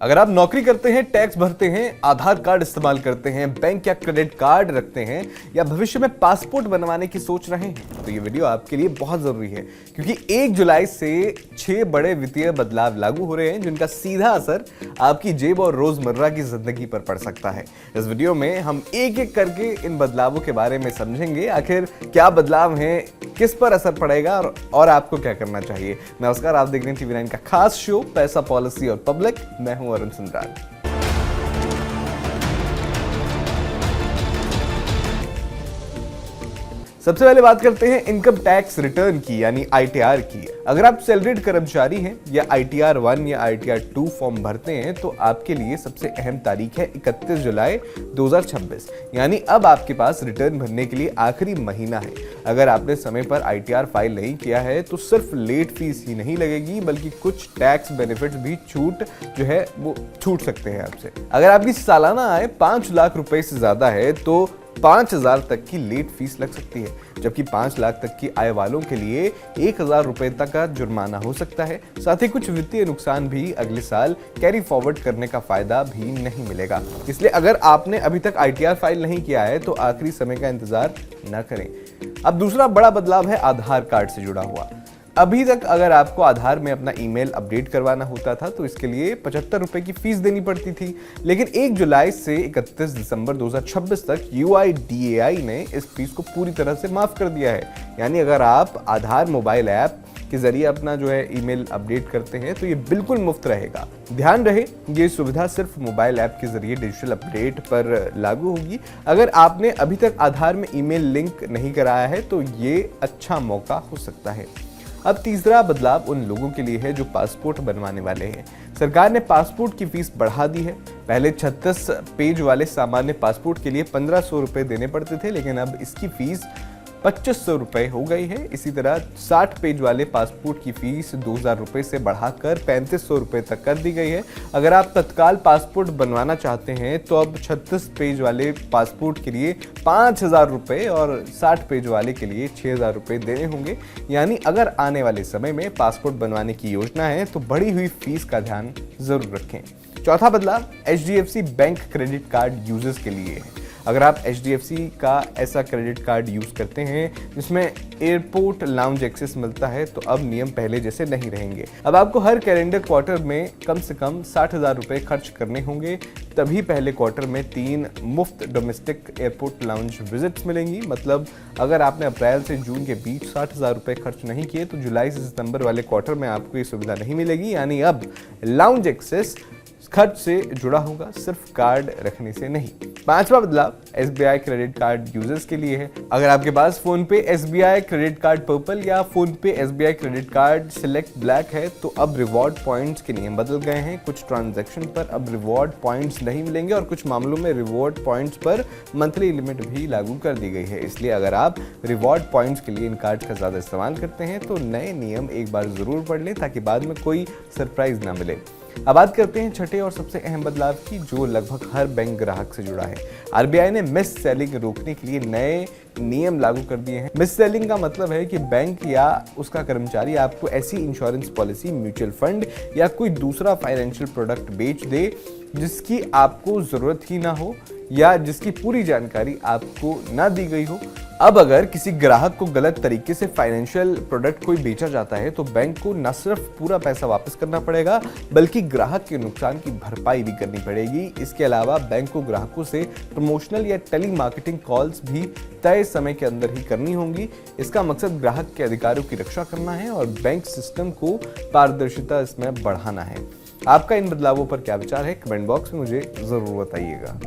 अगर आप नौकरी करते हैं, टैक्स भरते हैं, आधार कार्ड इस्तेमाल करते हैं, बैंक या क्रेडिट कार्ड रखते हैं या भविष्य में पासपोर्ट बनवाने की सोच रहे हैं तो ये वीडियो आपके लिए बहुत जरूरी है, क्योंकि 1 जुलाई से 6 बड़े वित्तीय बदलाव लागू हो रहे हैं जिनका सीधा असर आपकी जेब और रोजमर्रा की जिंदगी पर पड़ सकता है। इस वीडियो में हम एक एक करके इन बदलावों के बारे में समझेंगे, आखिर क्या बदलाव हैं, किस पर असर पड़ेगा और आपको क्या करना चाहिए। नमस्कार, आप देख रहे हैं TV9 का खास शो पैसा, पॉलिसी और पब्लिक। मैं हूं अरुण सुंदराल। सबसे पहले बात करते हैं इनकम टैक्स रिटर्न की, यानी ITR की। अगर आप सैलरीड कर्मचारी हैं या ITR 1 या ITR 2 फॉर्म भरते हैं तो आपके लिए सबसे अहम तारीख है 31 जुलाई 2026, यानी अब आपके पास रिटर्न भरने के लिए आखिरी महीना है। अगर आपने समय पर ITR फाइल नहीं किया है तो सिर्फ लेट फीस ही नहीं लगेगी, बल्कि कुछ टैक्स बेनिफिट्स भी छूट सकते हैं आपसे। अगर आपकी सालाना आय 5 लाख रुपए से ज्यादा है तो 5,000 तक की लेट फीस लग सकती है, जबकि 5 लाख तक की आय वालों के लिए 1,000 रुपए तक का जुर्माना हो सकता है। साथ ही कुछ वित्तीय नुकसान भी अगले साल कैरी फॉरवर्ड करने का फायदा भी नहीं मिलेगा। इसलिए अगर आपने अभी तक ITR फाइल नहीं किया है तो आखिरी समय का इंतजार न करें। अब दूसरा बड़ा बदलाव है आधार कार्ड से जुड़ा हुआ। अभी तक अगर आपको आधार में अपना ईमेल अपडेट करवाना होता था तो इसके लिए 75 रुपए की फीस देनी पड़ती थी, लेकिन 1 जुलाई से 31 दिसंबर 2026 तक UIDAI ने इस फीस को पूरी तरह से माफ कर दिया है। यानी अगर आप आधार मोबाइल ऐप के जरिए अपना ईमेल अपडेट करते हैं तो ये बिल्कुल मुफ्त रहेगा। ध्यान रहे, ये सुविधा सिर्फ मोबाइल ऐप के जरिए डिजिटल अपडेट पर लागू होगी। अगर आपने अभी तक आधार में ईमेल लिंक नहीं कराया है तो ये अच्छा मौका हो सकता है। अब तीसरा बदलाव उन लोगों के लिए है जो पासपोर्ट बनवाने वाले हैं। सरकार ने पासपोर्ट की फीस बढ़ा दी है। पहले 36 पेज वाले सामान्य पासपोर्ट के लिए 1,500 रुपए देने पड़ते थे, लेकिन अब इसकी फीस 2,500 रुपए हो गई है। इसी तरह 60 पेज वाले पासपोर्ट की फीस 2,000 रुपए से बढ़ाकर 3,500 रुपए तक कर दी गई है। अगर आप तत्काल पासपोर्ट बनवाना चाहते हैं तो अब 36 पेज वाले पासपोर्ट के लिए 5,000 रुपए और 60 पेज वाले के लिए 6,000 रुपए देने होंगे। यानी अगर आने वाले समय में पासपोर्ट बनवाने की योजना है तो बढ़ी हुई फीस का ध्यान जरूर रखें। चौथा बदलाव HDFC bank credit card users के लिए है। अगर आप HDFC का ऐसा क्रेडिट कार्ड यूज करते हैं जिसमें एयरपोर्ट लाउंज एक्सेस मिलता है तो अब नियम पहले जैसे नहीं रहेंगे। अब आपको हर कैलेंडर क्वार्टर में कम से कम 60,000 रुपए खर्च करने होंगे, तभी पहले क्वार्टर में 3 मुफ्त डोमेस्टिक एयरपोर्ट लाउंज विजिट्स मिलेंगी। मतलब अगर आपने अप्रैल से जून के बीच 60,000 रुपए खर्च नहीं किए तो जुलाई से सितंबर वाले क्वार्टर में आपको ये सुविधा नहीं मिलेगी। यानी अब लाउंज एक्सेस खर्च से जुड़ा होगा, सिर्फ कार्ड रखने से नहीं। पांचवा बदलाव SBI क्रेडिट कार्ड यूजर्स के लिए है। अगर आपके पास फोन पे SBI क्रेडिट कार्ड पर्पल या फोन पे SBI credit card select black है तो अब रिवॉर्ड पॉइंट्स के नियम बदल गए हैं। कुछ ट्रांजैक्शन पर अब रिवॉर्ड पॉइंट्स नहीं मिलेंगे और कुछ मामलों में रिवॉर्ड पॉइंट्स पर मंथली लिमिट भी लागू कर दी गई है। इसलिए अगर आप रिवॉर्ड पॉइंट्स के लिए इन कार्ड का ज्यादा इस्तेमाल करते हैं तो नए नियम एक बार जरूर पढ़ लें ताकि बाद में कोई सरप्राइज ना मिले। अब बात करते हैं छठे और सबसे अहम बदलाव की, जो लगभग हर बैंक ग्राहक से जुड़ा है। RBI ने मिस सेलिंग रोकने के लिए नए नियम लागू कर दिए हैं। मिस सेलिंग का मतलब है कि बैंक या उसका कर्मचारी आपको ऐसी इंश्योरेंस पॉलिसी, म्यूचुअल फंड या कोई दूसरा फाइनेंशियल प्रोडक्ट बेच दे जिसकी आपको जरूरत ही ना हो या जिसकी पूरी जानकारी आपको ना दी गई हो। अब अगर किसी ग्राहक को गलत तरीके से फाइनेंशियल प्रोडक्ट कोई बेचा जाता है तो बैंक को न सिर्फ पूरा पैसा वापस करना पड़ेगा बल्कि ग्राहक के नुकसान की भरपाई भी करनी पड़ेगी। इसके अलावा बैंक को ग्राहकों से प्रमोशनल या टेली मार्केटिंग कॉल्स भी तय समय के अंदर ही करनी होंगी। इसका मकसद ग्राहक के अधिकारों की रक्षा करना है और बैंक सिस्टम को पारदर्शिता इसमें बढ़ाना है। आपका इन बदलावों पर क्या विचार है? कमेंट बॉक्स में मुझे जरूर बताइएगा।